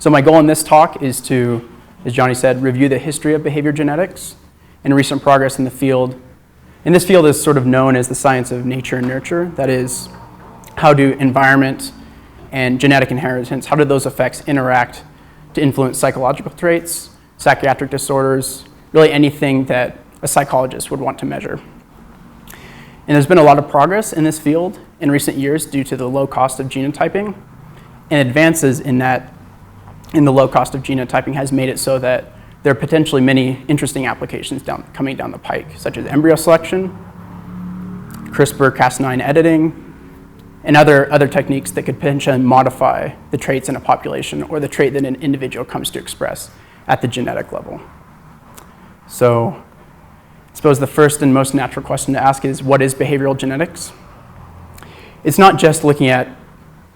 So my goal in this talk is to, as Johnny said, review the history of behavior genetics and recent progress in the field. And this field is sort of known as the science of nature and nurture. That is, how do environment and genetic inheritance, how do those effects interact to influence psychological traits, psychiatric disorders, really anything that a psychologist would want to measure. And there's been a lot of progress in this field in recent years due to the low cost of genotyping, and advances in the low cost of genotyping has made it so that there are potentially many interesting applications coming down the pike, such as embryo selection, CRISPR-Cas9 editing, and other techniques that could potentially modify the traits in a population or the trait that an individual comes to express at the genetic level. So I suppose the first and most natural question to ask is, what is behavioral genetics? It's not just looking at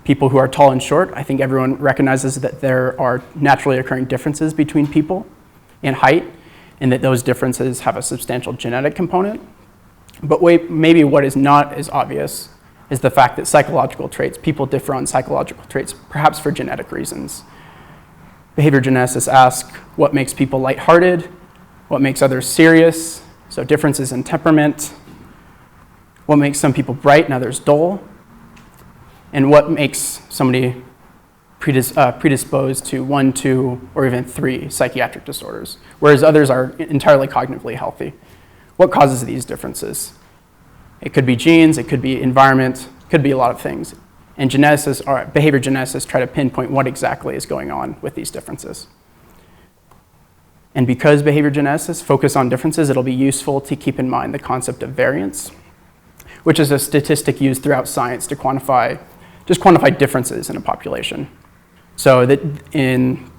people who are tall and short. I think everyone recognizes that there are naturally occurring differences between people in height, and that those differences have a substantial genetic component. But maybe what is not as obvious is the fact that psychological traits, people differ on psychological traits, perhaps for genetic reasons. Behavior geneticists ask what makes people lighthearted, what makes others serious, so differences in temperament, what makes some people bright and others dull, and what makes somebody predisposed to 1, 2, or even 3 psychiatric disorders, whereas others are entirely cognitively healthy. What causes these differences? It could be genes, it could be environment, it could be a lot of things. And behavior geneticists try to pinpoint what exactly is going on with these differences. And because behavior geneticists focus on differences, it'll be useful to keep in mind the concept of variance, which is a statistic used throughout science to quantify differences in a population. So that in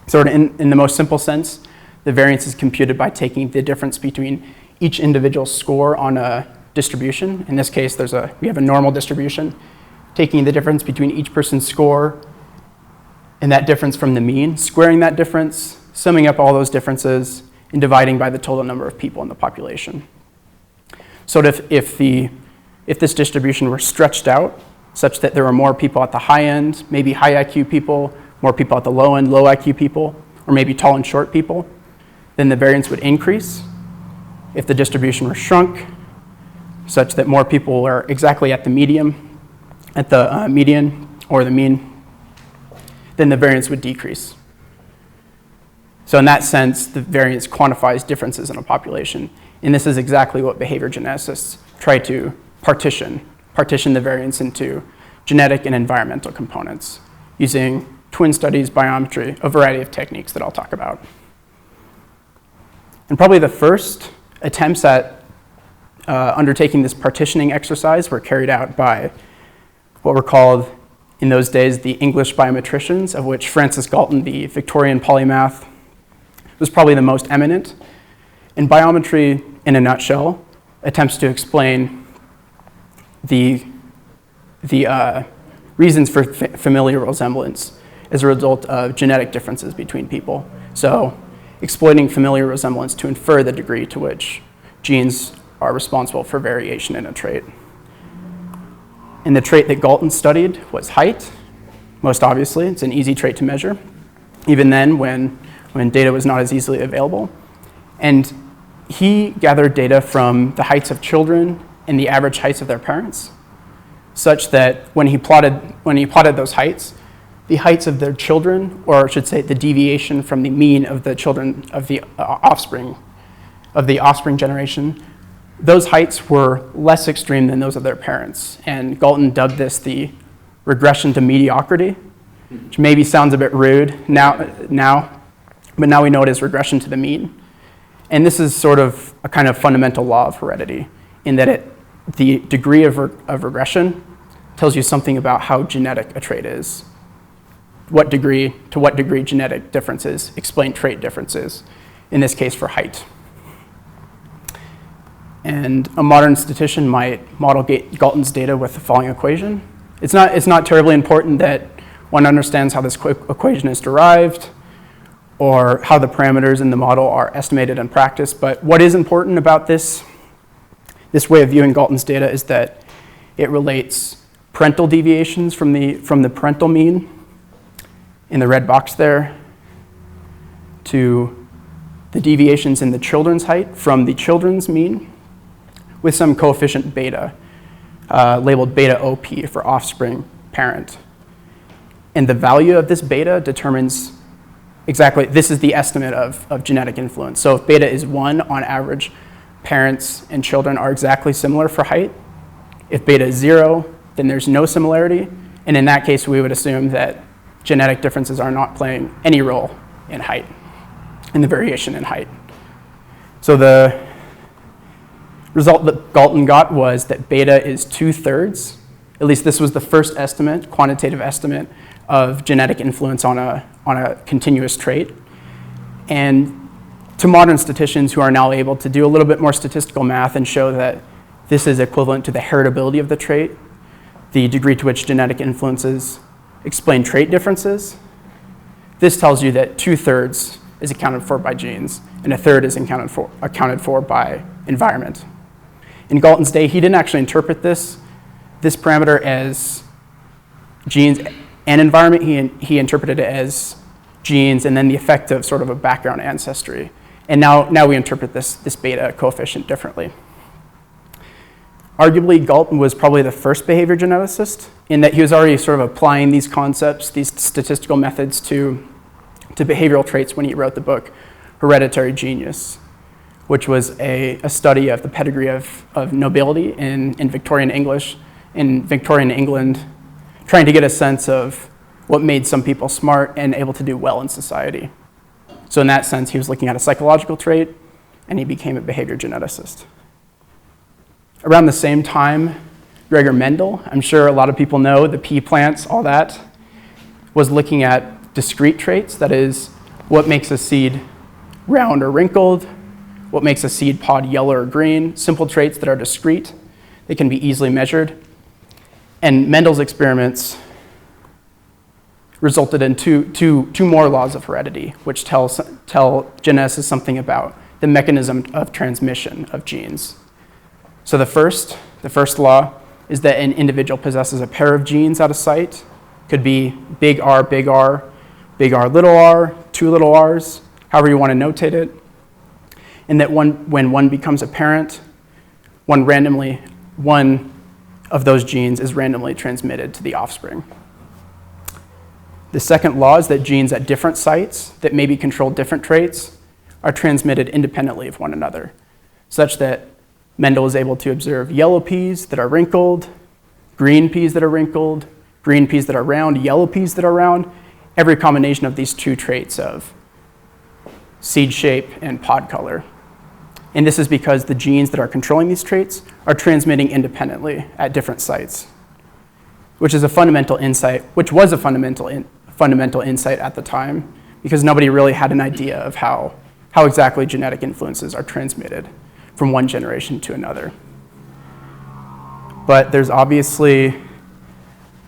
the most simple sense, the variance is computed by taking the difference between each individual score on a distribution. In this case, we have a normal distribution, taking the difference between each person's score and that difference from the mean, squaring that difference, summing up all those differences, and dividing by the total number of people in the population. So if this distribution were stretched out such that there were more people at the high end, maybe high IQ people, more people at the low end, low IQ people, or maybe tall and short people, then the variance would increase. If the distribution were shrunk such that more people are exactly at the median or the mean, then the variance would decrease. So in that sense, the variance quantifies differences in a population. And this is exactly what behavior geneticists try to partition the variance into genetic and environmental components using twin studies, biometry, a variety of techniques that I'll talk about. And probably the first attempts at undertaking this partitioning exercise were carried out by what were called in those days the English biometricians, of which Francis Galton, the Victorian polymath, was probably the most eminent. And biometry, in a nutshell, attempts to explain the reasons for familial resemblance as a result of genetic differences between people. So exploiting familial resemblance to infer the degree to which genes are responsible for variation in a trait. And the trait that Galton studied was height, most obviously. It's an easy trait to measure, even then when data was not as easily available. And he gathered data from the heights of children and the average heights of their parents, such that when he plotted those heights, the heights of their children, or I should say the deviation from the mean of the children of the offspring generation, those heights were less extreme than those of their parents. And Galton dubbed this the regression to mediocrity, which maybe sounds a bit rude now, but now we know it as regression to the mean. And this is sort of a kind of fundamental law of heredity, in that the degree of regression tells you something about how genetic a trait is. To what degree genetic differences explain trait differences, in this case for height. And a modern statistician might model Galton's data with the following equation. It's not terribly important that one understands how this equation is derived or how the parameters in the model are estimated in practice, but what is important about this way of viewing Galton's data is that it relates parental deviations from the parental mean in the red box there to the deviations in the children's height from the children's mean with some coefficient beta, labeled beta OP for offspring parent. And the value of this beta determines exactly, this is the estimate of genetic influence. So if beta is 1 on average, parents and children are exactly similar for height. If beta is 0, then there's no similarity. And in that case, we would assume that genetic differences are not playing any role in height, in the variation in height. So the result that Galton got was that beta is 2/3. At least this was the first estimate, quantitative estimate of genetic influence on a continuous trait. And to modern statisticians who are now able to do a little bit more statistical math and show that this is equivalent to the heritability of the trait, the degree to which genetic influences explain trait differences, this tells you that 2/3 is accounted for by genes and 1/3 is accounted for by environment. In Galton's day, he didn't actually interpret this parameter as genes and environment. He interpreted it as genes and then the effect of sort of a background ancestry. And now we interpret this beta coefficient differently. Arguably, Galton was probably the first behavior geneticist in that he was already sort of applying these concepts, these statistical methods to behavioral traits when he wrote the book Hereditary Genius, which was a study of the pedigree of nobility in Victorian English, in Victorian England, trying to get a sense of what made some people smart and able to do well in society. So in that sense, he was looking at a psychological trait, and he became a behavior geneticist. Around the same time, Gregor Mendel, I'm sure a lot of people know, the pea plants, all that, was looking at discrete traits, that is, what makes a seed round or wrinkled, what makes a seed pod yellow or green, simple traits that are discrete, they can be easily measured. And Mendel's experiments resulted in two more laws of heredity, which tell geneticists something about the mechanism of transmission of genes. So the first law is that an individual possesses a pair of genes out of sight. Could be big R, big R, big R, little r, 2 little r's, however you want to notate it. And that when one becomes a parent, one of those genes is randomly transmitted to the offspring. The second law is that genes at different sites that maybe control different traits are transmitted independently of one another, such that Mendel was able to observe yellow peas that are wrinkled, green peas that are wrinkled, green peas that are round, yellow peas that are round, every combination of these two traits of seed shape and pod color. And this is because the genes that are controlling these traits are transmitting independently at different sites, which was a fundamental insight at the time, because nobody really had an idea of how exactly genetic influences are transmitted from one generation to another. But there's obviously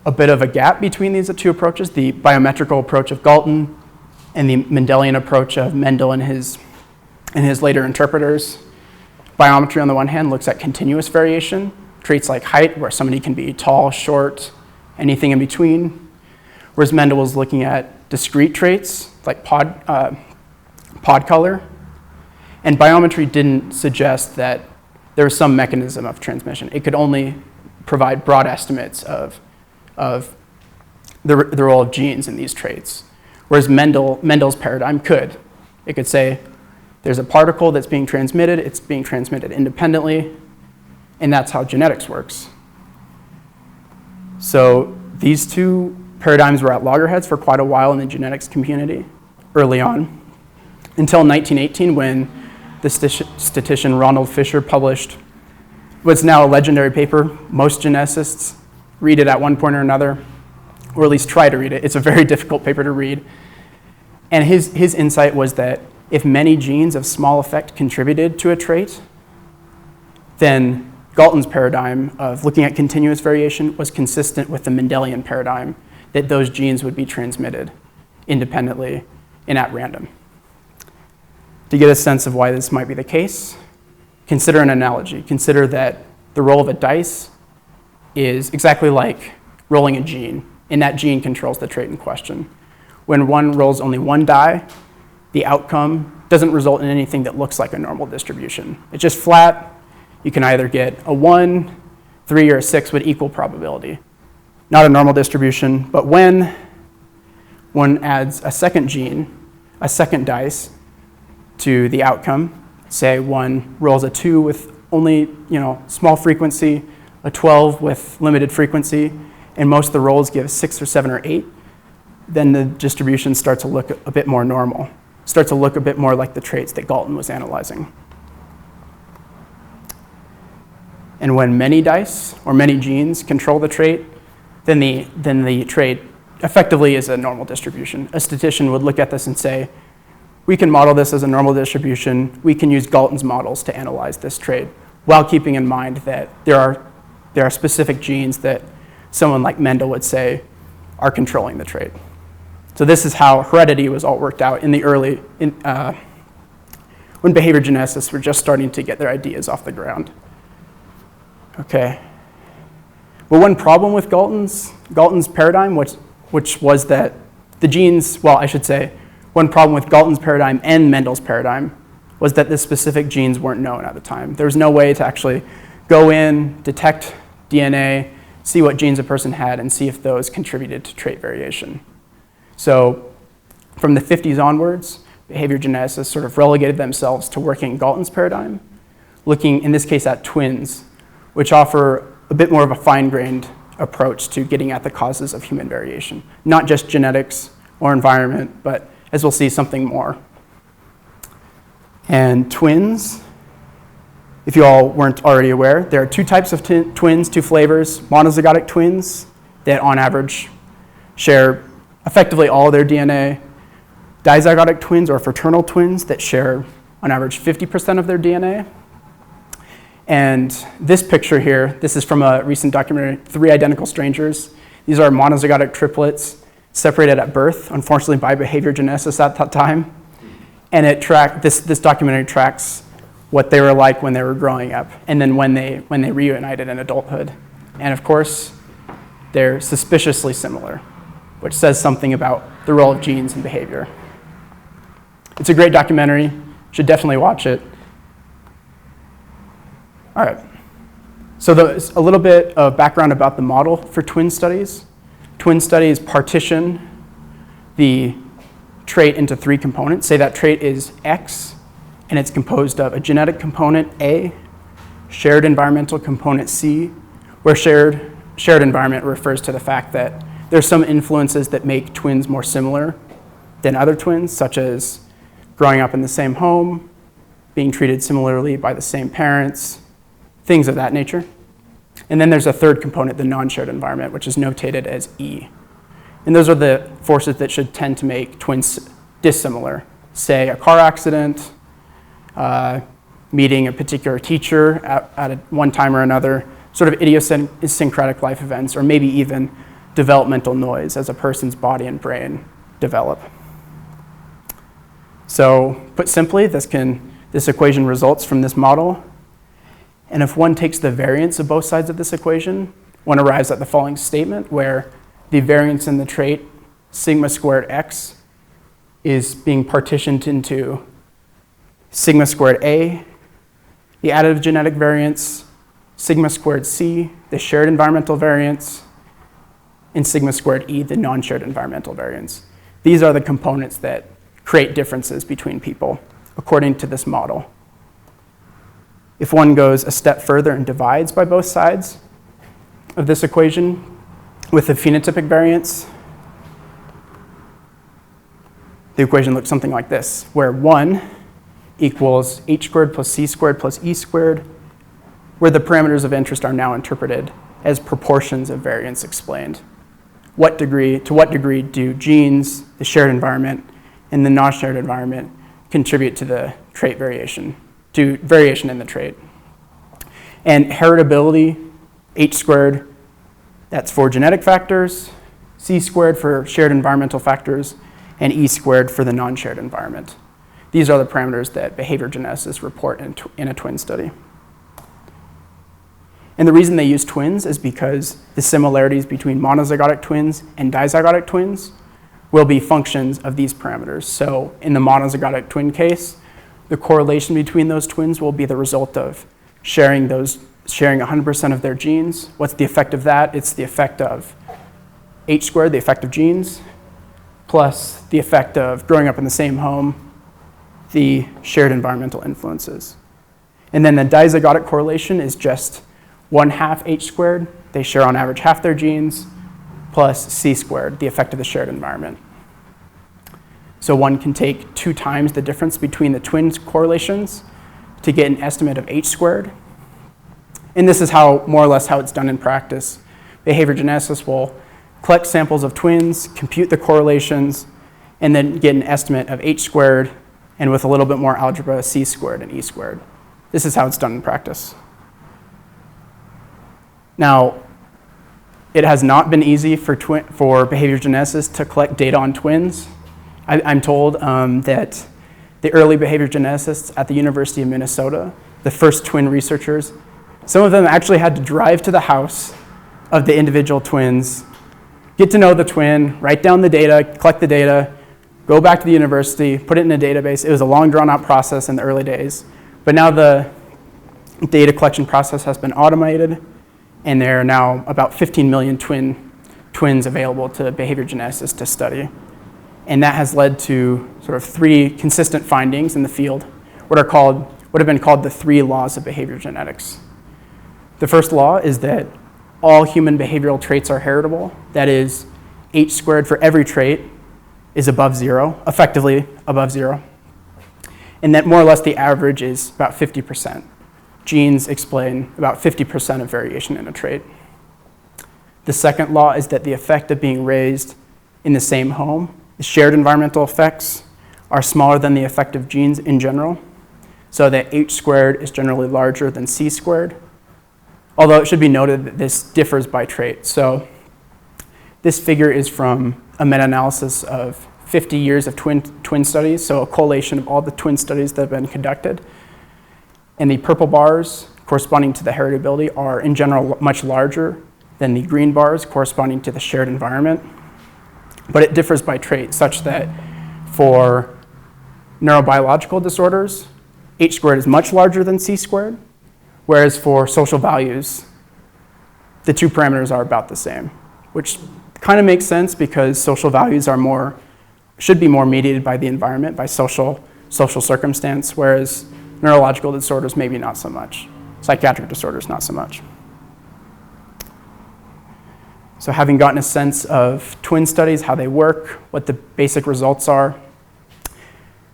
a bit of a gap between these two approaches, the biometrical approach of Galton and the Mendelian approach of Mendel and his later interpreters. Biometry, on the one hand, looks at continuous variation, traits like height, where somebody can be tall, short, anything in between, whereas Mendel was looking at discrete traits like pod color. And biometry didn't suggest that there was some mechanism of transmission. It could only provide broad estimates of the role of genes in these traits, whereas Mendel's paradigm could. It could say, there's a particle that's being transmitted, it's being transmitted independently, and that's how genetics works. So these two paradigms were at loggerheads for quite a while in the genetics community early on, until 1918 when the statistician Ronald Fisher published what's now a legendary paper. Most geneticists read it at one point or another, or at least try to read it. It's a very difficult paper to read. And his insight was that if many genes of small effect contributed to a trait, then Galton's paradigm of looking at continuous variation was consistent with the Mendelian paradigm, that those genes would be transmitted independently and at random. To get a sense of why this might be the case, consider an analogy. Consider that the roll of a dice is exactly like rolling a gene, and that gene controls the trait in question. when one rolls only one die, the outcome doesn't result in anything that looks like a normal distribution. It's just flat. You can either get a 1, 3, or a 6 with equal probability. Not a normal distribution, but when one adds a second gene, a second dice, to the outcome, say one rolls a 2 with only small frequency, a 12 with limited frequency, and most of the rolls give 6 or 7 or 8, then the distribution starts to look a bit more normal, starts to look a bit more like the traits that Galton was analyzing. And when many dice or many genes control the trait, then the trait effectively is a normal distribution. A statistician would look at this and say, we can model this as a normal distribution. We can use Galton's models to analyze this trait, while keeping in mind that there are specific genes that someone like Mendel would say are controlling the trait. So this is how heredity was all worked out in the early, when behavior geneticists were just starting to get their ideas off the ground. Okay. Well, one problem with Galton's paradigm, which was that the genes, well, I should say, one problem with Galton's paradigm and Mendel's paradigm was that the specific genes weren't known at the time. There was no way to actually go in, detect DNA, see what genes a person had, and see if those contributed to trait variation. So from the 50s onwards, behavior geneticists sort of relegated themselves to working Galton's paradigm, looking in this case at twins, which offer a bit more of a fine-grained approach to getting at the causes of human variation. Not just genetics or environment, but as we'll see, something more. And twins, if you all weren't already aware, there are two types of twins, two flavors. Monozygotic twins that on average share effectively all their DNA. Dizygotic twins or fraternal twins that share on average 50% of their DNA. And this picture here, this is from a recent documentary, 3 Identical Strangers. These are monozygotic triplets separated at birth, unfortunately by behavior geneticists at that time. And this documentary tracks what they were like when they were growing up, and then when they reunited in adulthood. And of course, they're suspiciously similar, which says something about the role of genes in behavior. It's a great documentary, should definitely watch it. All right, so there's a little bit of background about the model for twin studies. Twin studies partition the trait into 3 components. Say that trait is X, and it's composed of a genetic component A, shared environmental component C, where shared environment refers to the fact that there's some influences that make twins more similar than other twins, such as growing up in the same home, being treated similarly by the same parents, things of that nature. And then there's a third component, the non-shared environment, which is notated as E. And those are the forces that should tend to make twins dissimilar. Say a car accident, meeting a particular teacher at one time or another, sort of idiosyncratic life events, or maybe even developmental noise as a person's body and brain develop. So put simply, this equation results from this model. And if one takes the variance of both sides of this equation, one arrives at the following statement where the variance in the trait sigma squared x is being partitioned into sigma squared a, the additive genetic variance, sigma squared c, the shared environmental variance, and sigma squared e, the non-shared environmental variance. These are the components that create differences between people according to this model. If one goes a step further and divides by both sides of this equation with the phenotypic variance, the equation looks something like this, where 1 equals h squared plus c squared plus e squared, where the parameters of interest are now interpreted as proportions of variance explained. To what degree do genes, the shared environment, and the non-shared environment contribute to the trait variation, to variation in the trait? And heritability, h squared, that's for genetic factors, c squared for shared environmental factors, and e squared for the non-shared environment. These are the parameters that behavior geneticists report in a twin study. And the reason they use twins is because the similarities between monozygotic twins and dizygotic twins will be functions of these parameters. So in the monozygotic twin case, the correlation between those twins will be the result of sharing 100% of their genes. What's the effect of that? It's the effect of H squared, the effect of genes, plus the effect of growing up in the same home, the shared environmental influences. And then the dizygotic correlation is just 1/2 H squared. They share on average half their genes, plus C squared, the effect of the shared environment. So one can take 2 times the difference between the twin correlations to get an estimate of H squared. And this is how, more or less, how it's done in practice. Behavior geneticists will collect samples of twins, compute the correlations, and then get an estimate of H squared, and with a little bit more algebra, C squared and E squared. This is how it's done in practice. Now, it has not been easy for behavior geneticists to collect data on twins. I'm told that the early behavior geneticists at the University of Minnesota, the first twin researchers, some of them actually had to drive to the house of the individual twins, get to know the twin, write down the data, collect the data, go back to the university, put it in a database. It was a long, drawn-out process in the early days. But now the data collection process has been automated, and there are now about 15 million twins available to behavior geneticists to study. And that has led to sort of 3 consistent findings in the field, what have been called the 3 laws of behavior genetics. The first law is that all human behavioral traits are heritable. That is, H squared for every trait is above 0, effectively above 0. And that more or less the average is about 50%. Genes explain about 50% of variation in a trait. The second law is that the effect of being raised in the same home, the shared environmental effects, are smaller than the effect of genes in general, so that H squared is generally larger than C squared. Although it should be noted that this differs by trait. So this figure is from a meta-analysis of 50 years of twin studies, so a collation of all the twin studies that have been conducted. And the purple bars corresponding to the heritability are in general much larger than the green bars corresponding to the shared environment. But it differs by trait, such that for neurobiological disorders, H squared is much larger than C squared, whereas for social values, the 2 parameters are about the same, which kind of makes sense because social values should be more mediated by the environment, by social circumstance, whereas neurological disorders maybe not so much. Psychiatric disorders not so much. So having gotten a sense of twin studies, how they work, what the basic results are,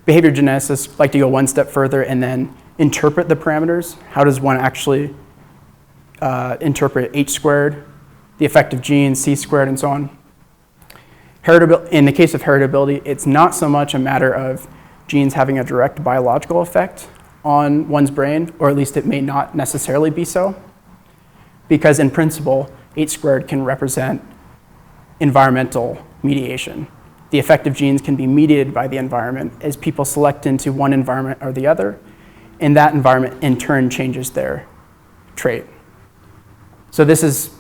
behavior geneticists like to go one step further and then interpret the parameters. How does one actually interpret H squared, the effect of genes, C squared, and so on? In the case of heritability, it's not so much a matter of genes having a direct biological effect on one's brain, or at least it may not necessarily be so, because in principle, H squared can represent environmental mediation. The effect of genes can be mediated by the environment as people select into one environment or the other, and that environment in turn changes their trait. So this is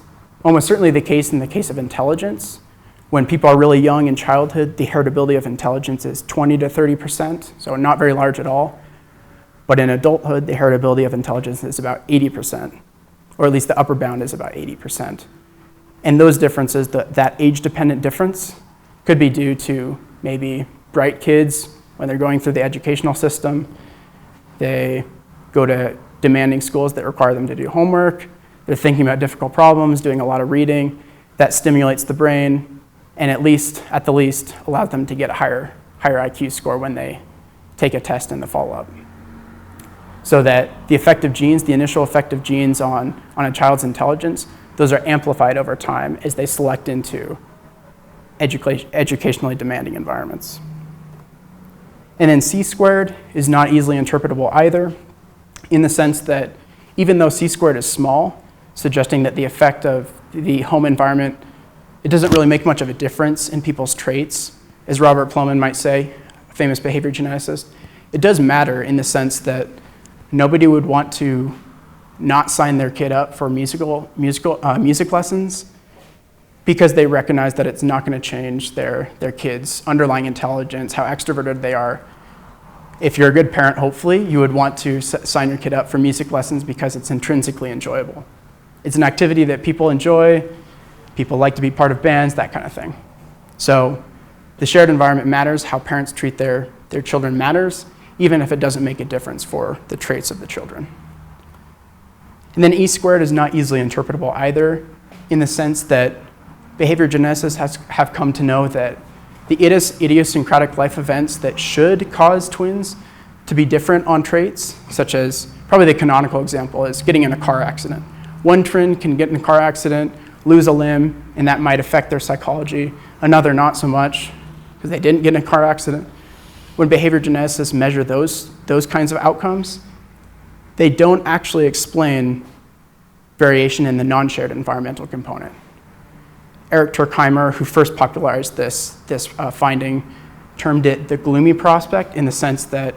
almost certainly the case in the case of intelligence. When people are really young in childhood, the heritability of intelligence is 20 to 30%, so not very large at all. But in adulthood, the heritability of intelligence is about 80%, or at least the upper bound is about 80%. And those differences, that age-dependent difference, could be due to maybe bright kids when they're going through the educational system. They go to demanding schools that require them to do homework. They're thinking about difficult problems, doing a lot of reading. That stimulates the brain, and at the least, allows them to get a higher IQ score when they take a test in the follow-up. So that the effect of genes, the initial effect of genes on a child's intelligence, those are amplified over time as they select into educationally demanding environments. And then C squared is not easily interpretable either, in the sense that even though C squared is small, suggesting that the effect of the home environment, it doesn't really make much of a difference in people's traits, as Robert Plomin might say, a famous behavior geneticist. It does matter in the sense that nobody would want to not sign their kid up for music lessons because they recognize that it's not going to change their kids' underlying intelligence, how extroverted they are. If you're a good parent, hopefully, you would want to sign your kid up for music lessons because it's intrinsically enjoyable. It's an activity that people enjoy, people like to be part of bands, that kind of thing. So the shared environment matters, how parents treat their children matters, even if it doesn't make a difference for the traits of the children. And then E squared is not easily interpretable either, in the sense that behavior geneticists have come to know that the idiosyncratic life events that should cause twins to be different on traits, such as probably the canonical example is getting in a car accident. One twin can get in a car accident, lose a limb, and that might affect their psychology. Another not so much, because they didn't get in a car accident. When behavior geneticists measure those kinds of outcomes, they don't actually explain variation in the non-shared environmental component. Eric Turkheimer, who first popularized this finding, termed it the gloomy prospect, in the sense that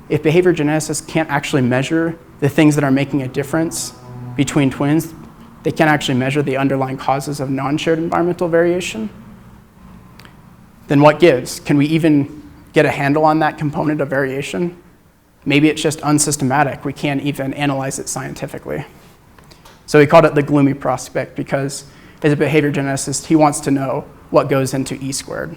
if behavior geneticists can't actually measure the things that are making a difference between twins, they can't actually measure the underlying causes of non-shared environmental variation, then what gives? Can we even get a handle on that component of variation? Maybe it's just unsystematic. We can't even analyze it scientifically. So he called it the gloomy prospect because as a behavior geneticist, he wants to know what goes into E squared.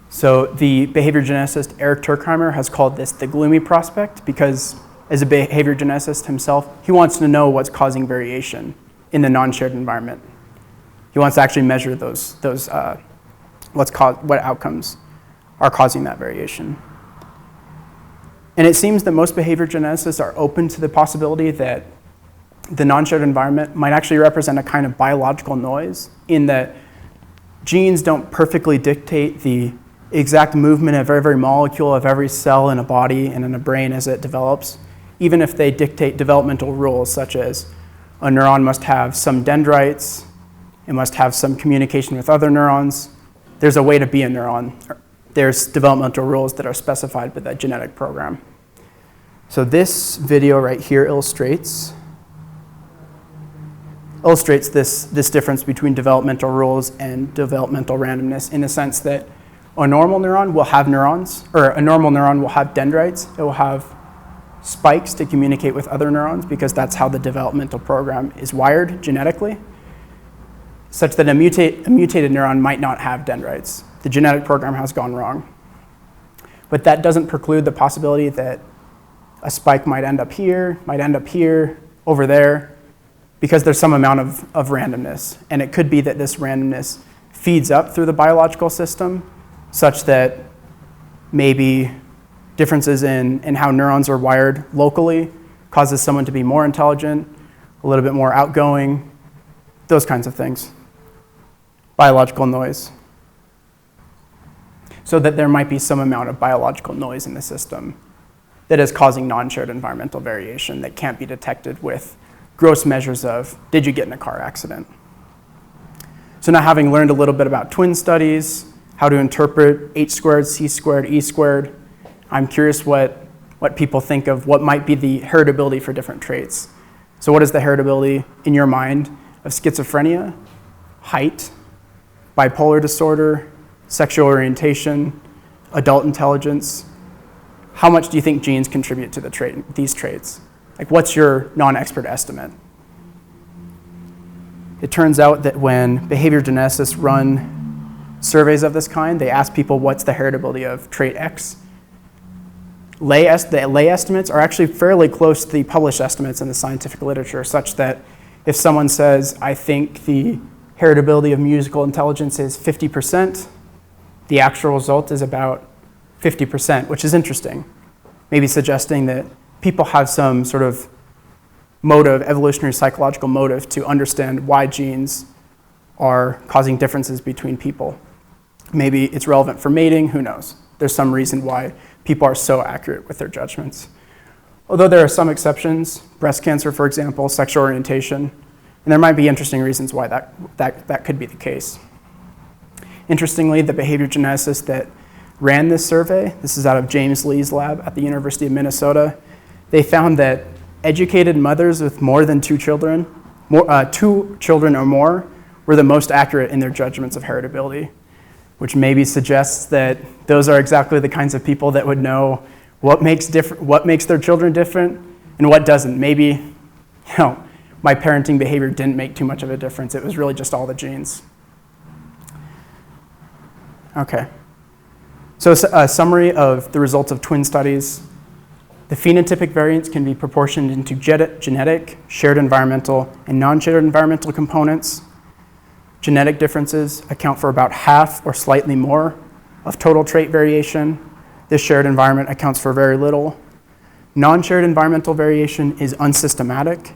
So the behavior geneticist Eric Turkheimer has called this the gloomy prospect because as a behavior geneticist himself, he wants to know what's causing variation in the non-shared environment. He wants to actually measure what outcomes are causing that variation. And it seems that most behavior geneticists are open to the possibility that the non-shared environment might actually represent a kind of biological noise, in that genes don't perfectly dictate the exact movement of every molecule of every cell in a body and in a brain as it develops, even if they dictate developmental rules, such as a neuron must have some dendrites, it must have some communication with other neurons. There's a way to be a neuron. There's developmental rules that are specified by that genetic program. So this video right here illustrates this difference between developmental rules and developmental randomness, in the sense that a normal neuron will have neurons, or a normal neuron will have dendrites. It will have spikes to communicate with other neurons because that's how the developmental program is wired genetically, such that a mutated neuron might not have dendrites. The genetic program has gone wrong. But that doesn't preclude the possibility that a spike might end up here, over there, because there's some amount of randomness. And it could be that this randomness feeds up through the biological system, such that maybe differences in how neurons are wired locally causes someone to be more intelligent, a little bit more outgoing, those kinds of things. Biological noise. So that there might be some amount of biological noise in the system that is causing non-shared environmental variation that can't be detected with gross measures of, did you get in a car accident? So now, having learned a little bit about twin studies, how to interpret H squared, C squared, E squared, I'm curious what people think of what might be the heritability for different traits. So what is the heritability in your mind of schizophrenia, height, bipolar disorder, sexual orientation, adult intelligence? How much do you think genes contribute to these traits? Like, what's your non-expert estimate? It turns out that when behavior geneticists run surveys of this kind, they ask people what's the heritability of trait X. The lay estimates are actually fairly close to the published estimates in the scientific literature, such that if someone says, I think the heritability of musical intelligence is 50%, the actual result is about 50%, which is interesting. Maybe suggesting that people have some sort of motive, evolutionary psychological motive, to understand why genes are causing differences between people. Maybe it's relevant for mating, who knows? There's some reason why people are so accurate with their judgments. Although there are some exceptions, breast cancer, for example, sexual orientation, and there might be interesting reasons why that could be the case. Interestingly, the behavior geneticist that ran this survey, this is out of James Lee's lab at the University of Minnesota, they found that educated mothers with more than two children or more, were the most accurate in their judgments of heritability, which maybe suggests that those are exactly the kinds of people that would know what makes their children different and what doesn't. Maybe, my parenting behavior didn't make too much of a difference. It was really just all the genes. Okay. So a summary of the results of twin studies. The phenotypic variance can be proportioned into genetic, shared environmental, and non-shared environmental components. Genetic differences account for about half or slightly more of total trait variation. This shared environment accounts for very little. Non-shared environmental variation is unsystematic,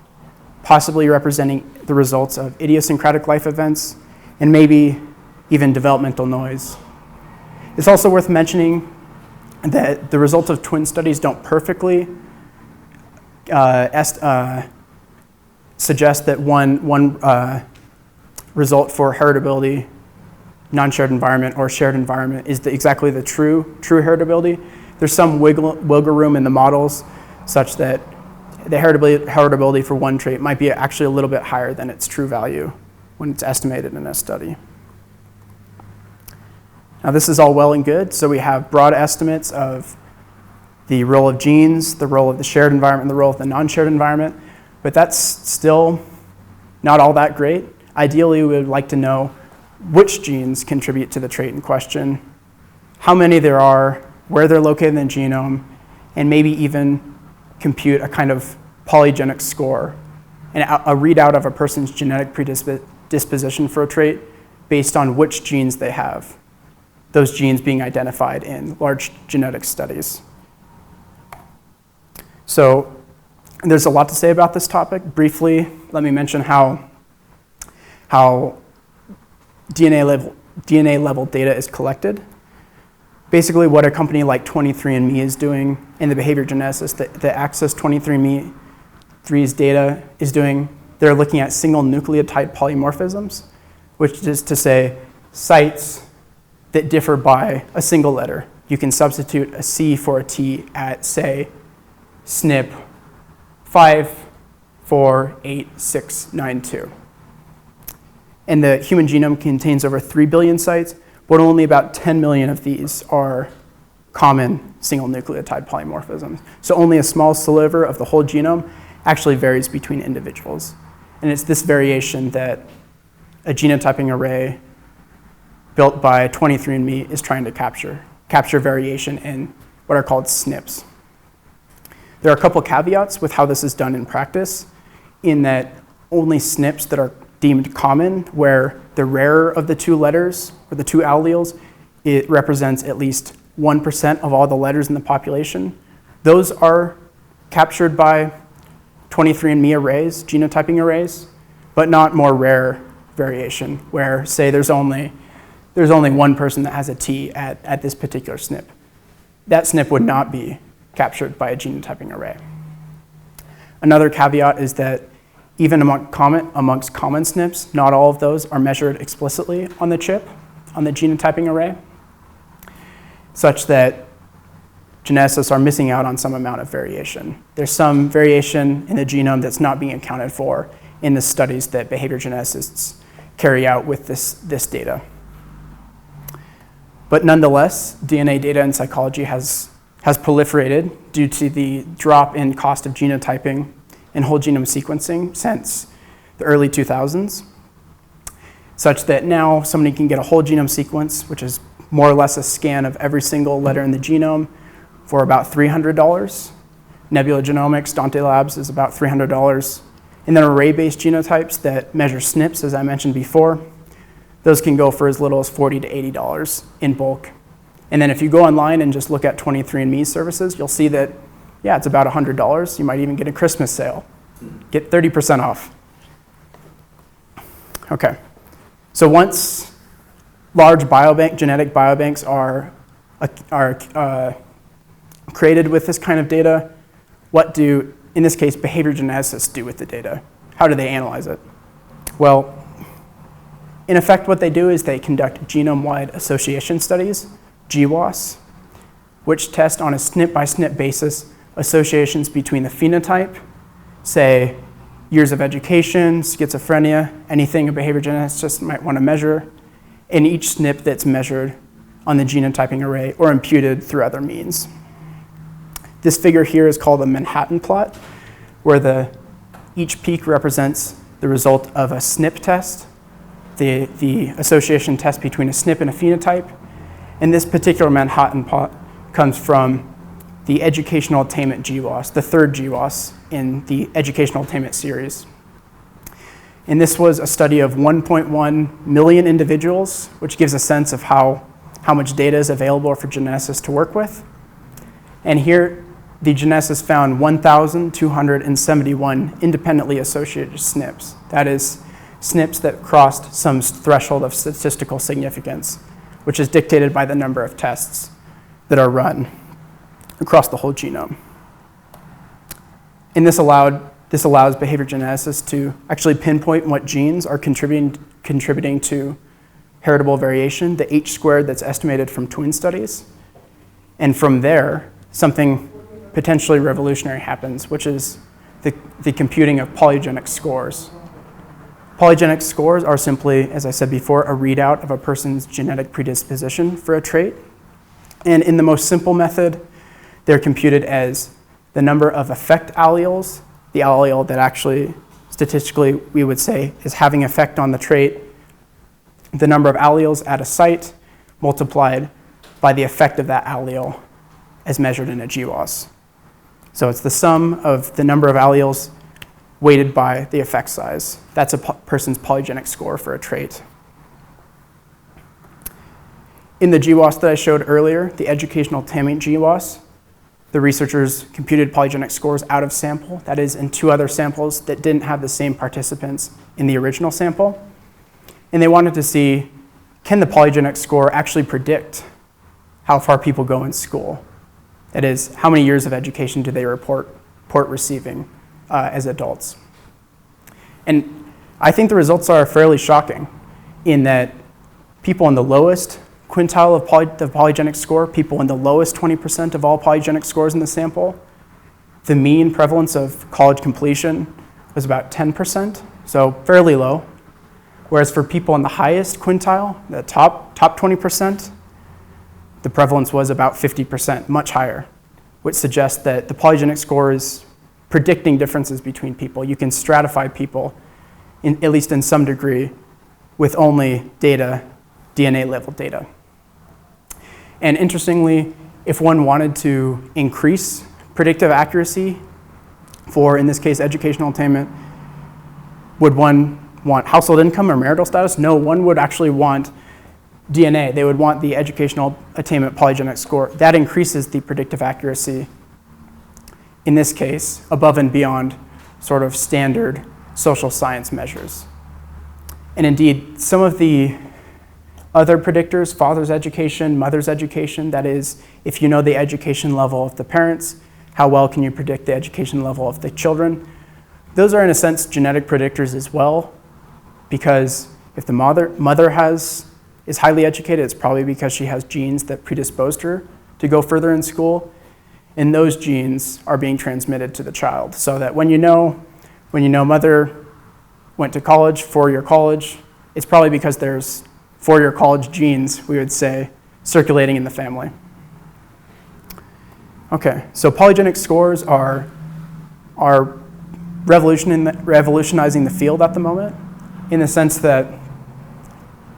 possibly representing the results of idiosyncratic life events and maybe even developmental noise. It's also worth mentioning that the results of twin studies don't perfectly suggest that one result for heritability, non-shared environment, or shared environment is exactly the true heritability. There's some wiggle room in the models such that the heritability for one trait might be actually a little bit higher than its true value when it's estimated in a study. Now this is all well and good, so we have broad estimates of the role of genes, the role of the shared environment, and the role of the non-shared environment, but that's still not all that great. Ideally, we would like to know which genes contribute to the trait in question, how many there are, where they're located in the genome, and maybe even compute a kind of polygenic score, and a readout of a person's genetic predisposition for a trait based on which genes they have, those genes being identified in large genetic studies. So there's a lot to say about this topic. Briefly, let me mention how DNA level data is collected. Basically, what a company like 23andMe is doing and the behavior geneticists that access 23andMe's data is doing, they're looking at single nucleotide polymorphisms, which is to say sites that differ by a single letter. You can substitute a C for a T at, say, SNP 54862. And the human genome contains over 3 billion sites, but only about 10 million of these are common single nucleotide polymorphisms. So only a small sliver of the whole genome actually varies between individuals. And it's this variation that a genotyping array built by 23andMe is trying to capture variation in what are called SNPs. There are a couple caveats with how this is done in practice, in that only SNPs that are deemed common, where the rarer of the two letters or the two alleles, it represents at least 1% of all the letters in the population. Those are captured by 23andMe arrays, genotyping arrays, but not more rare variation, where, say, there's only one person that has a T at this particular SNP. That SNP would not be captured by a genotyping array. Another caveat is that even amongst common SNPs, not all of those are measured explicitly on the chip, on the genotyping array, such that geneticists are missing out on some amount of variation. There's some variation in the genome that's not being accounted for in the studies that behavior geneticists carry out with this data. But nonetheless, DNA data in psychology has proliferated due to the drop in cost of genotyping and whole genome sequencing since the early 2000s, such that now somebody can get a whole genome sequence, which is more or less a scan of every single letter in the genome, for about $300. Nebula Genomics, Dante Labs is about $300. And then array-based genotypes that measure SNPs, as I mentioned before, those can go for as little as $40 to $80 in bulk. And then if you go online and just look at 23andMe's services, you'll see that, yeah, it's about $100. You might even get a Christmas sale. Get 30% off. Okay. So once large genetic biobanks are created with this kind of data, what do, in this case, behavior geneticists do with the data? How do they analyze it? Well, in effect, what they do is they conduct Genome-Wide Association Studies, GWAS, which test on a SNP by SNP basis associations between the phenotype, say years of education, schizophrenia, anything a behavior geneticist might want to measure, and each SNP that's measured on the genotyping array or imputed through other means. This figure here is called a Manhattan plot, where each peak represents the result of a SNP test, the association test between a SNP and a phenotype. And this particular Manhattan plot comes from the educational attainment GWAS, the third GWAS in the educational attainment series. And this was a study of 1.1 million individuals, which gives a sense of how much data is available for geneticists to work with. And here, the geneticists found 1,271 independently associated SNPs. That is, SNPs that crossed some threshold of statistical significance, which is dictated by the number of tests that are run across the whole genome. And this allows behavior geneticists to actually pinpoint what genes are contributing to heritable variation, the H-squared that's estimated from twin studies. And from there, something potentially revolutionary happens, which is the computing of polygenic scores. Polygenic scores are simply, as I said before, a readout of a person's genetic predisposition for a trait. And in the most simple method, they're computed as the number of effect alleles, the allele that actually statistically we would say is having effect on the trait, the number of alleles at a site multiplied by the effect of that allele as measured in a GWAS. So it's the sum of the number of alleles weighted by the effect size. That's a person's polygenic score for a trait. In the GWAS that I showed earlier, the educational attainment GWAS, the researchers computed polygenic scores out of sample, that is, in two other samples that didn't have the same participants in the original sample. And they wanted to see, can the polygenic score actually predict how far people go in school? That is, how many years of education do they report receiving as adults? And I think the results are fairly shocking in that people in the lowest quintile of the polygenic score, people in the lowest 20% of all polygenic scores in the sample, the mean prevalence of college completion was about 10%, so fairly low. Whereas for people in the highest quintile, the top 20%, the prevalence was about 50%, much higher, which suggests that the polygenic score is predicting differences between people. You can stratify people, at least in some degree, with only data, DNA-level data. And interestingly, if one wanted to increase predictive accuracy for, in this case, educational attainment, would one want household income or marital status? No, one would actually want DNA. They would want the educational attainment polygenic score. That increases the predictive accuracy, in this case, above and beyond sort of standard social science measures. And indeed, some of the other predictors, father's education, mother's education, that is, if you know the education level of the parents, how well can you predict the education level of the children? Those are, in a sense, genetic predictors as well, because if the mother is highly educated, it's probably because she has genes that predisposed her to go further in school, and those genes are being transmitted to the child. So that when you know mother went to college, four-year college, it's probably because there's four-year college genes, we would say, circulating in the family. Okay, so polygenic scores are revolutionizing the field at the moment, in the sense that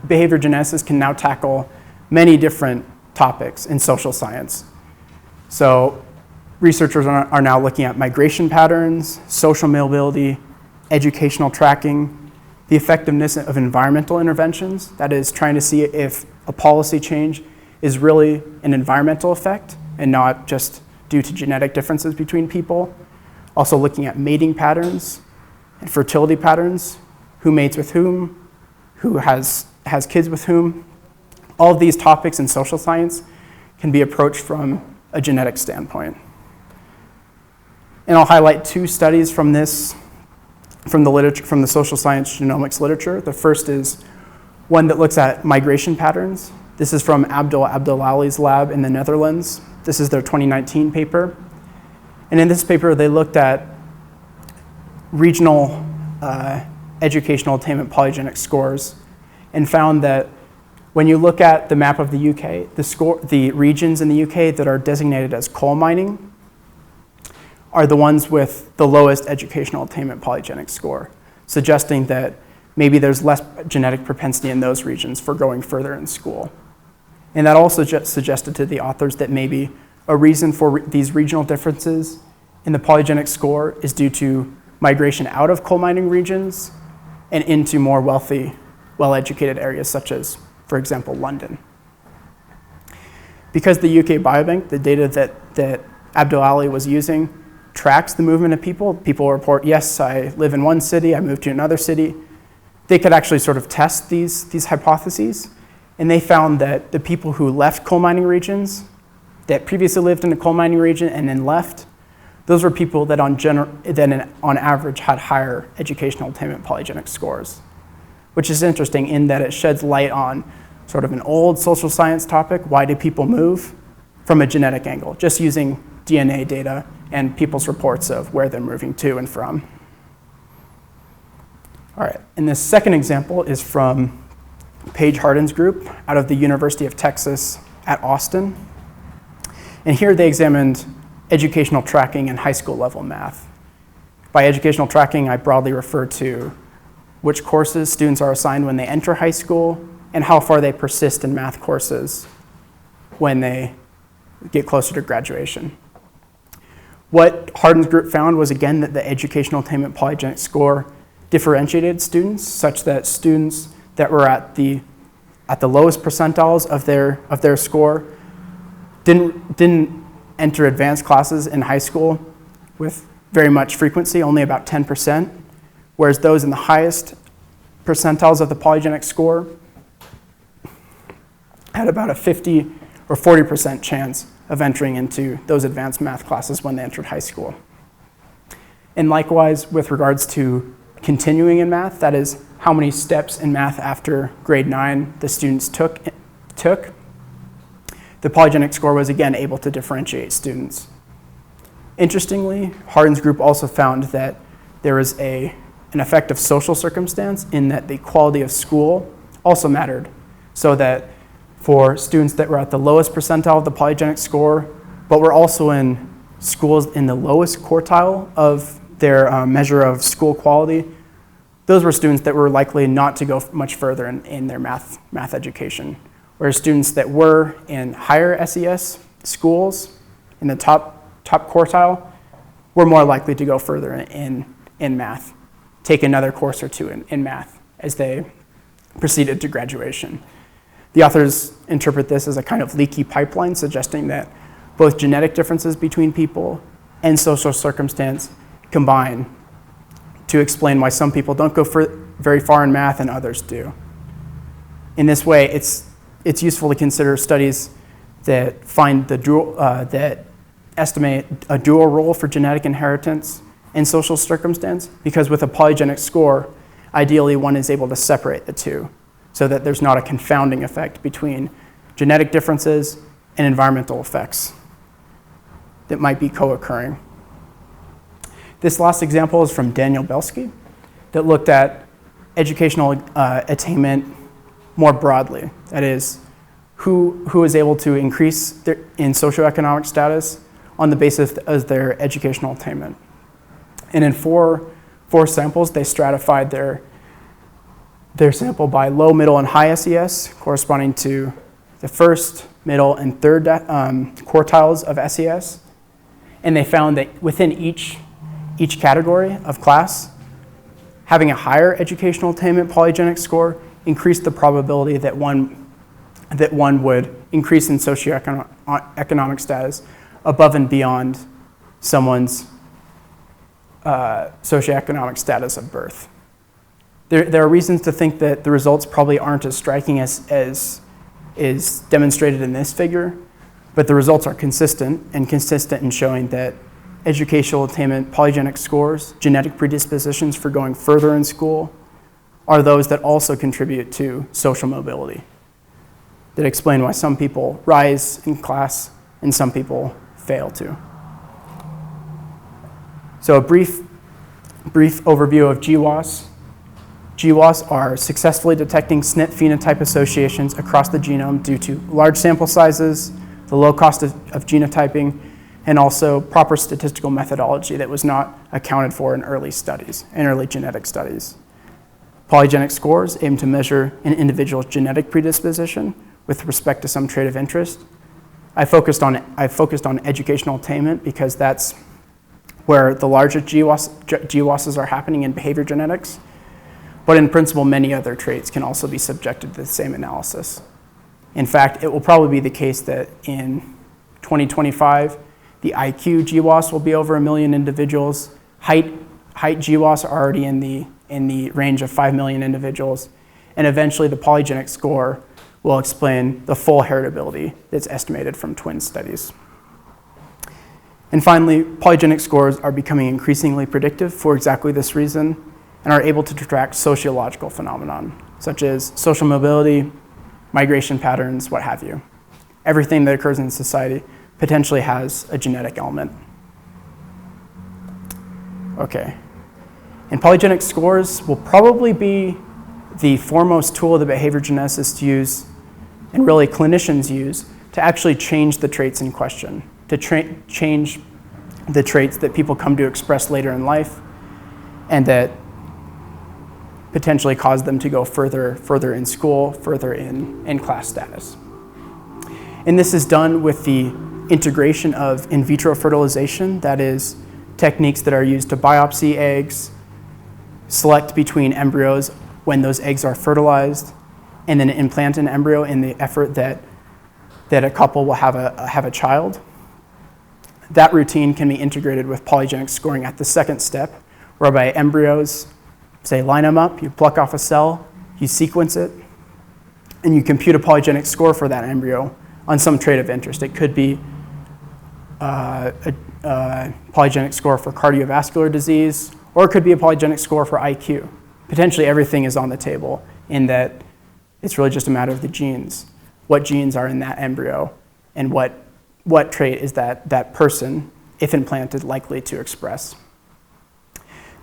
behavior geneticists can now tackle many different topics in social science. So researchers are now looking at migration patterns, social mobility, educational tracking, the effectiveness of environmental interventions, that is, trying to see if a policy change is really an environmental effect and not just due to genetic differences between people. Also looking at mating patterns and fertility patterns, who mates with whom, who has kids with whom. All of these topics in social science can be approached from a genetic standpoint. And I'll highlight two studies from the social science genomics literature. The first is one that looks at migration patterns. This is from Abdul Abdulali's lab in the Netherlands. This is their 2019 paper. And in this paper, they looked at regional educational attainment polygenic scores and found that when you look at the map of the UK, the regions in the UK that are designated as coal mining are the ones with the lowest educational attainment polygenic score, suggesting that maybe there's less genetic propensity in those regions for going further in school. And that also suggested to the authors that maybe a reason for these regional differences in the polygenic score is due to migration out of coal mining regions and into more wealthy, well-educated areas such as, for example, London. Because the UK Biobank, the data that Abdul Ali was using, tracks the movement of people. People report, yes, I live in one city, I moved to another city. They could actually sort of test these hypotheses, and they found that the people who left coal mining regions, that previously lived in a coal mining region and then left, those were people that on average had higher educational attainment polygenic scores, which is interesting in that it sheds light on sort of an old social science topic, why do people move, from a genetic angle, just using DNA data and people's reports of where they're moving to and from. All right, and this second example is from Paige Hardin's group out of the University of Texas at Austin. And here they examined educational tracking in high school level math. By educational tracking, I broadly refer to which courses students are assigned when they enter high school and how far they persist in math courses when they get closer to graduation. What Hardin's group found was, again, that the educational attainment polygenic score differentiated students such that students that were at the lowest percentiles of their score didn't enter advanced classes in high school with very much frequency, only about 10%, whereas those in the highest percentiles of the polygenic score had about a 50 or 40% chance of entering into those advanced math classes when they entered high school. And likewise, with regards to continuing in math, that is how many steps in math after grade 9 the students took, the polygenic score was again able to differentiate students. Interestingly, Hardin's group also found that there was an effect of social circumstance in that the quality of school also mattered, so that for students that were at the lowest percentile of the polygenic score, but were also in schools in the lowest quartile of their measure of school quality, those were students that were likely not to go much further in their math education. Whereas students that were in higher SES schools, in the top quartile, were more likely to go further in math, take another course or two in math as they proceeded to graduation. The authors interpret this as a kind of leaky pipeline, suggesting that both genetic differences between people and social circumstance combine to explain why some people don't go very far in math and others do. In this way, it's useful to consider studies that find that estimate a dual role for genetic inheritance and social circumstance, because with a polygenic score, ideally one is able to separate the two so that there's not a confounding effect between genetic differences and environmental effects that might be co-occurring. This last example is from Daniel Belsky that looked at educational attainment more broadly. That is, who is able to increase in socioeconomic status on the basis of their educational attainment. And in four samples, they stratified their sample by low, middle, and high SES, corresponding to the first, middle, and third quartiles of SES. And they found that within each category of class, having a higher educational attainment polygenic score increased the probability that one would increase in socioeconomic status above and beyond someone's socioeconomic status of birth. There are reasons to think that the results probably aren't as striking as is demonstrated in this figure, but the results are consistent in showing that educational attainment polygenic scores, genetic predispositions for going further in school, are those that also contribute to social mobility, that explain why some people rise in class and some people fail to. So a brief brief overview of GWAS. GWAS are successfully detecting SNP phenotype associations across the genome due to large sample sizes, the low cost of genotyping, and also proper statistical methodology that was not accounted for in early studies, in early genetic studies. Polygenic scores aim to measure an individual's genetic predisposition with respect to some trait of interest. I focused on educational attainment because that's where the largest GWASs are happening in behavior genetics. But in principle, many other traits can also be subjected to the same analysis. In fact, it will probably be the case that in 2025, the IQ GWAS will be over 1 million individuals. Height GWAS are already in the range of 5 million individuals. And eventually, the polygenic score will explain the full heritability that's estimated from twin studies. And finally, polygenic scores are becoming increasingly predictive for exactly this reason, and are able to track sociological phenomenon, such as social mobility, migration patterns, what have you. Everything that occurs in society potentially has a genetic element. Okay. And polygenic scores will probably be the foremost tool that behavior geneticists use, and really clinicians use, to actually change the traits in question, to change the traits that people come to express later in life, and that potentially cause them to go further in school, further in class status. And this is done with the integration of in vitro fertilization, that is, techniques that are used to biopsy eggs, select between embryos when those eggs are fertilized, and then implant an embryo in the effort that a couple will have a child. That routine can be integrated with polygenic scoring at the second step, whereby embryos, say, line them up, you pluck off a cell, you sequence it, and you compute a polygenic score for that embryo on some trait of interest. It could be a polygenic score for cardiovascular disease, or it could be a polygenic score for IQ. Potentially everything is on the table in that it's really just a matter of the genes. What genes are in that embryo, and what trait is that person, if implanted, likely to express.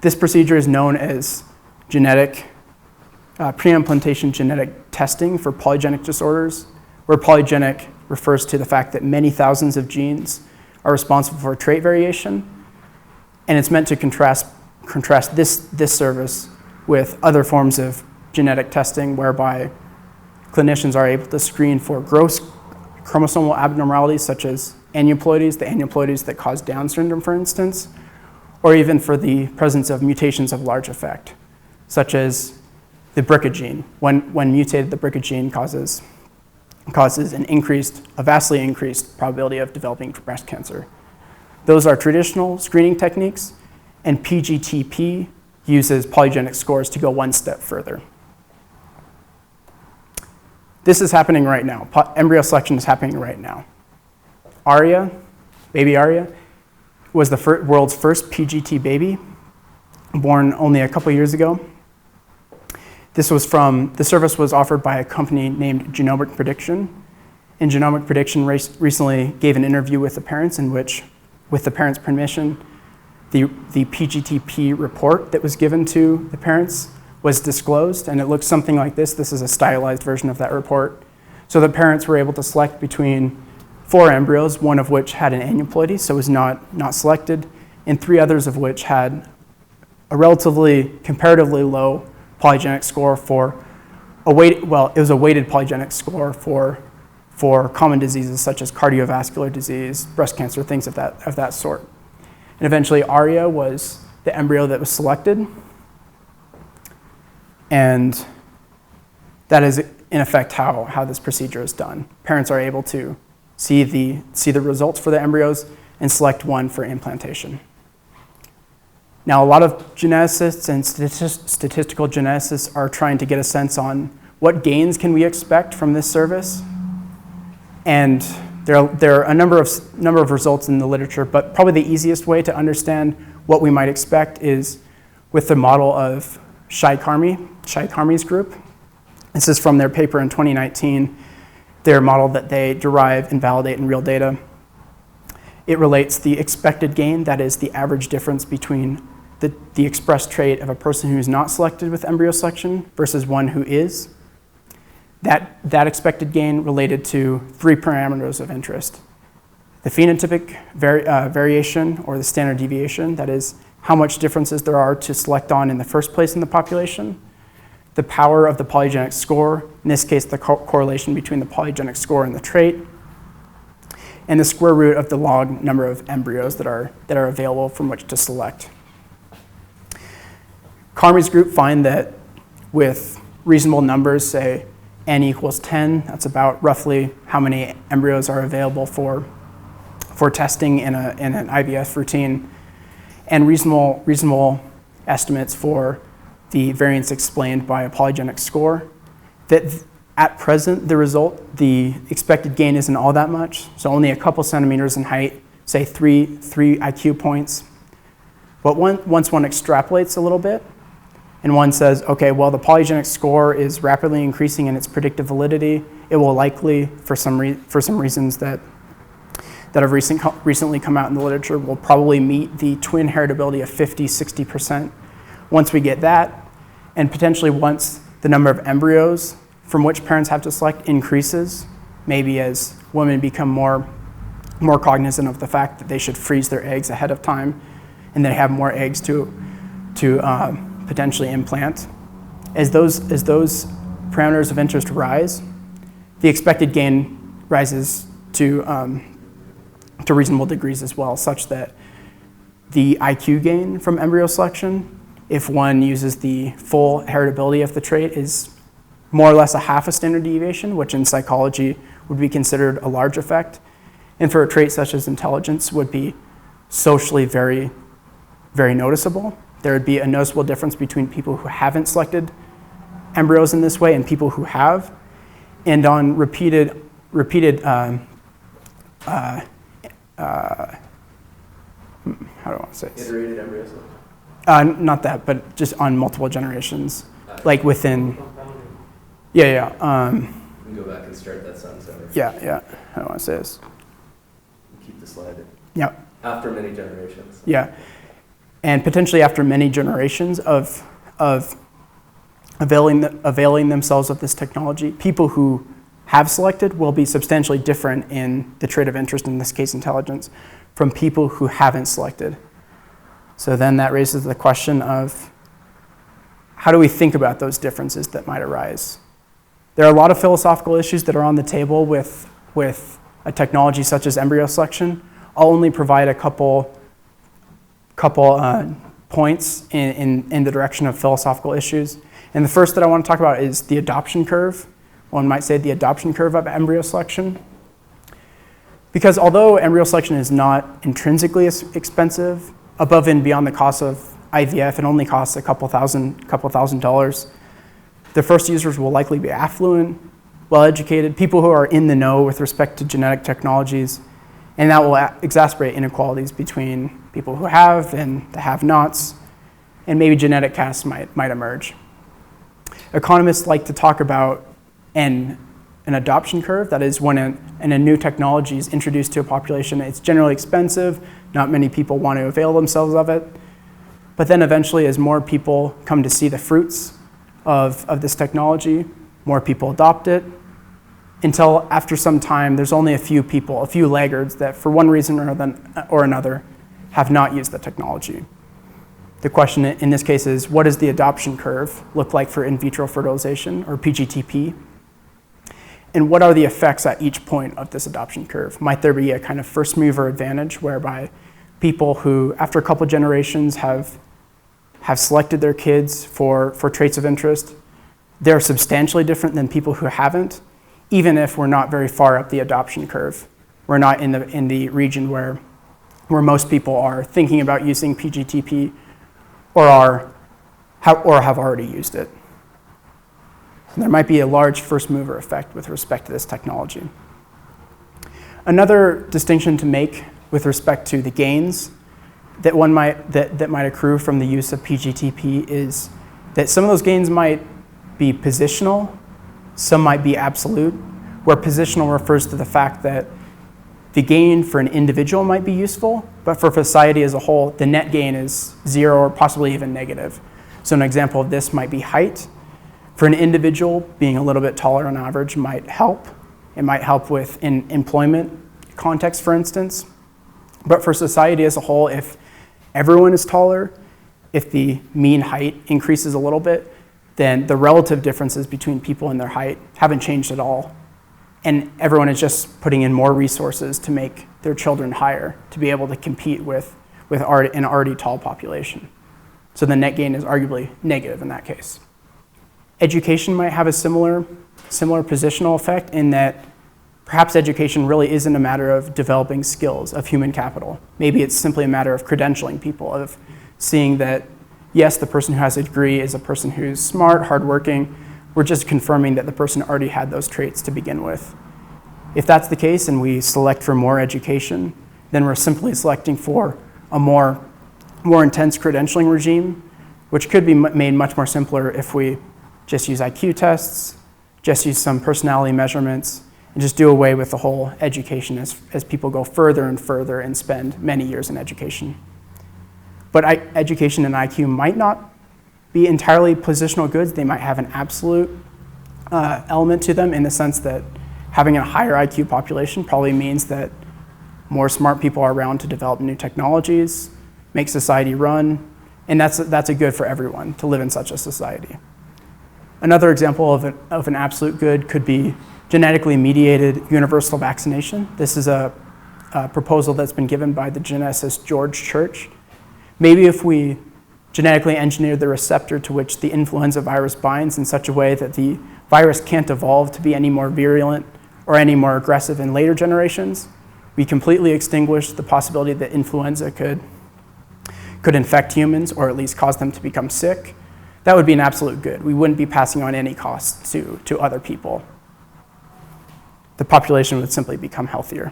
This procedure is known as pre-implantation genetic testing for polygenic disorders, where polygenic refers to the fact that many thousands of genes are responsible for trait variation, and it's meant to contrast this service with other forms of genetic testing, whereby clinicians are able to screen for gross chromosomal abnormalities such as aneuploidies, the aneuploidies that cause Down syndrome, for instance, or even for the presence of mutations of large effect, such as the BRCA gene. When mutated, the BRCA gene causes a vastly increased probability of developing breast cancer. Those are traditional screening techniques, and PGTP uses polygenic scores to go one step further. This is happening right now. Embryo selection is happening right now. Baby Aria, was the world's first PGT baby, born only a couple years ago. The service was offered by a company named Genomic Prediction, and Genomic Prediction recently gave an interview with the parents in which, with the parents' permission, the PGTP report that was given to the parents was disclosed, and it looks something like this. This is a stylized version of that report. So the parents were able to select between 4 embryos, one of which had an aneuploidy, so was not selected, and 3 others of which had a comparatively low polygenic score for it was a weighted polygenic score for common diseases such as cardiovascular disease, breast cancer, things of that sort. And eventually Aria was the embryo that was selected, and that is in effect how this procedure is done. Parents are able to see the results for the embryos and select one for implantation. Now, a lot of geneticists and statistical geneticists are trying to get a sense on what gains can we expect from this service. And there are a number of results in the literature, but probably the easiest way to understand what we might expect is with the model of Shai Karmi's group. This is from their paper in 2019, their model that they derive and validate in real data. It relates the expected gain, that is the average difference between the expressed trait of a person who's not selected with embryo selection versus one who is, that expected gain related to 3 parameters of interest. The phenotypic variation, or the standard deviation, that is how much differences there are to select on in the first place in the population, the power of the polygenic score, in this case the correlation between the polygenic score and the trait, and the square root of the log number of embryos that are available from which to select. Carmey's group find that with reasonable numbers, say n equals 10, that's about roughly how many embryos are available for testing in an IVF routine, and reasonable estimates for the variance explained by a polygenic score, that at present, the expected gain isn't all that much, so only a couple centimeters in height, say three IQ points. But once one extrapolates a little bit, and one says, okay, well, the polygenic score is rapidly increasing in its predictive validity, it will likely, for some reasons that have recently come out in the literature, will probably meet the twin heritability of 50-60%. Once we get that, and potentially once the number of embryos from which parents have to select increases, maybe as women become more cognizant of the fact that they should freeze their eggs ahead of time, and they have more eggs to potentially implant. As those parameters of interest rise, the expected gain rises to reasonable degrees as well, such that the IQ gain from embryo selection, if one uses the full heritability of the trait, is more or less a half a standard deviation, which in psychology would be considered a large effect. And for a trait such as intelligence would be socially very, very noticeable. There would be a noticeable difference between people who haven't selected embryos in this way and people who have. And on repeated how do I want to say this? Iterated embryos? Not that, but just on multiple generations, like within. Yeah. We can go back and start that sentence over. Yeah. How do I want to say this? Keep the slide. Yeah. After many generations. Yeah, and potentially after many generations of availing themselves of this technology, people who have selected will be substantially different in the trait of interest, in this case intelligence, from people who haven't selected. So then that raises the question of how do we think about those differences that might arise? There are a lot of philosophical issues that are on the table with a technology such as embryo selection. I'll only provide a couple points in the direction of philosophical issues. And the first that I want to talk about is the adoption curve. One might say the adoption curve of embryo selection. Because although embryo selection is not intrinsically expensive, above and beyond the cost of IVF, it only costs a couple thousand dollars. The first users will likely be affluent, well-educated, people who are in the know with respect to genetic technologies, and that will exacerbate inequalities between people who have and the have-nots, and maybe genetic castes might emerge. Economists like to talk about an adoption curve, that is when a new technology is introduced to a population, it's generally expensive, not many people want to avail themselves of it, but then eventually as more people come to see the fruits of this technology, more people adopt it, until after some time there's only a few people, a few laggards that for one reason or another have not used the technology. The question in this case is, what does the adoption curve look like for in vitro fertilization, or PGTP? And what are the effects at each point of this adoption curve? Might there be a kind of first mover advantage whereby people who, after a couple generations, have selected their kids for traits of interest, they're substantially different than people who haven't, even if we're not very far up the adoption curve. We're not in the region where most people are thinking about using PGTP or have already used it. And there might be a large first mover effect with respect to this technology. Another distinction to make with respect to the gains that might accrue from the use of PGTP is that some of those gains might be positional, some might be absolute, where positional refers to the fact that the gain for an individual might be useful, but for society as a whole, the net gain is 0 or possibly even negative. So an example of this might be height. For an individual, being a little bit taller on average might help. It might help with in employment context, for instance. But for society as a whole, if everyone is taller, if the mean height increases a little bit, then the relative differences between people and their height haven't changed at all. And everyone is just putting in more resources to make their children higher, to be able to compete with an already tall population. So the net gain is arguably negative in that case. Education might have a similar positional effect in that perhaps education really isn't a matter of developing skills, of human capital. Maybe it's simply a matter of credentialing people, of seeing that, yes, the person who has a degree is a person who's smart, hardworking. We're just confirming that the person already had those traits to begin with. If that's the case and we select for more education, then we're simply selecting for a more intense credentialing regime, which could be made much more simpler if we just use IQ tests, just use some personality measurements, and just do away with the whole education as people go further and further and spend many years in education. But education and IQ might not be entirely positional goods. They might have an absolute element to them in the sense that having a higher IQ population probably means that more smart people are around to develop new technologies, make society run, and that's a good for everyone to live in such a society. Another example of an absolute good could be genetically mediated universal vaccination. This is a proposal that's been given by the geneticist George Church. Maybe if we genetically engineer the receptor to which the influenza virus binds in such a way that the virus can't evolve to be any more virulent or any more aggressive in later generations, we completely extinguish the possibility that influenza could infect humans or at least cause them to become sick. That would be an absolute good. We wouldn't be passing on any costs to other people. The population would simply become healthier.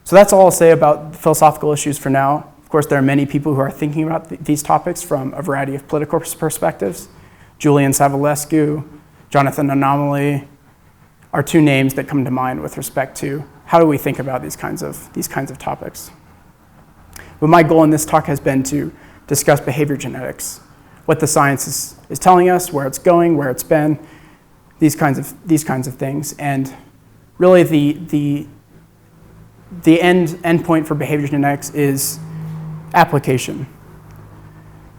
So that's all I'll say about philosophical issues for now. Of course, there are many people who are thinking about these topics from a variety of political perspectives. Julian Savulescu, Jonathan Anomaly are two names that come to mind with respect to how do we think about these kinds of topics. But my goal in this talk has been to discuss behavior genetics, what the science is telling us, where it's going, where it's been, these kinds of things, and really the end point for behavior genetics is application.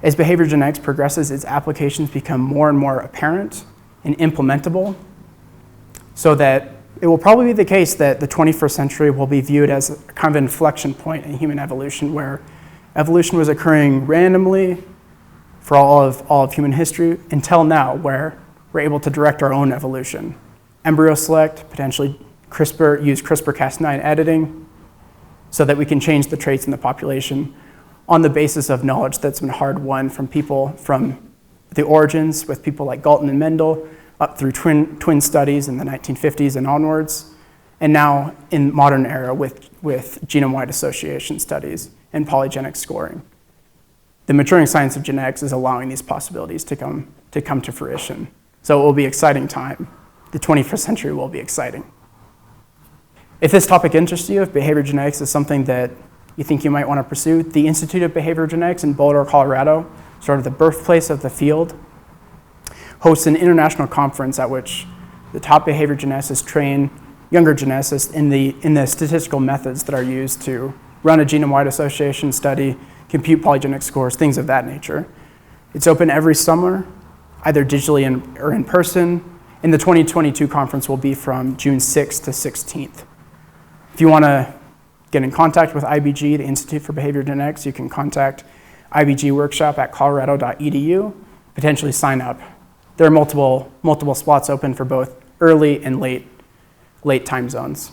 As behavior genetics progresses, its applications become more and more apparent and implementable, so that it will probably be the case that the 21st century will be viewed as a kind of an inflection point in human evolution, where evolution was occurring randomly for all of human history until now, where we're able to direct our own evolution. Embryo select, potentially use CRISPR-Cas9 editing, so that we can change the traits in the population on the basis of knowledge that's been hard-won from people from the origins with people like Galton and Mendel, up through twin studies in the 1950s and onwards, and now in modern era with Genome-Wide Association Studies and polygenic scoring. The maturing science of genetics is allowing these possibilities to come to fruition. So it will be an exciting time. The 21st century will be exciting. If this topic interests you, if behavior genetics is something that you think you might want to pursue, the Institute of Behavioral Genetics in Boulder, Colorado, sort of the birthplace of the field, hosts an international conference at which the top behavior geneticists train younger geneticists in the statistical methods that are used to run a genome-wide association study, compute polygenic scores, things of that nature. It's open every summer, either digitally or in person, and the 2022 conference will be from June 6th to 16th. If you want to get in contact with IBG, the Institute for Behavior Genetics, you can contact IBG Workshop at colorado.edu, potentially sign up. There are multiple spots open for both early and late time zones.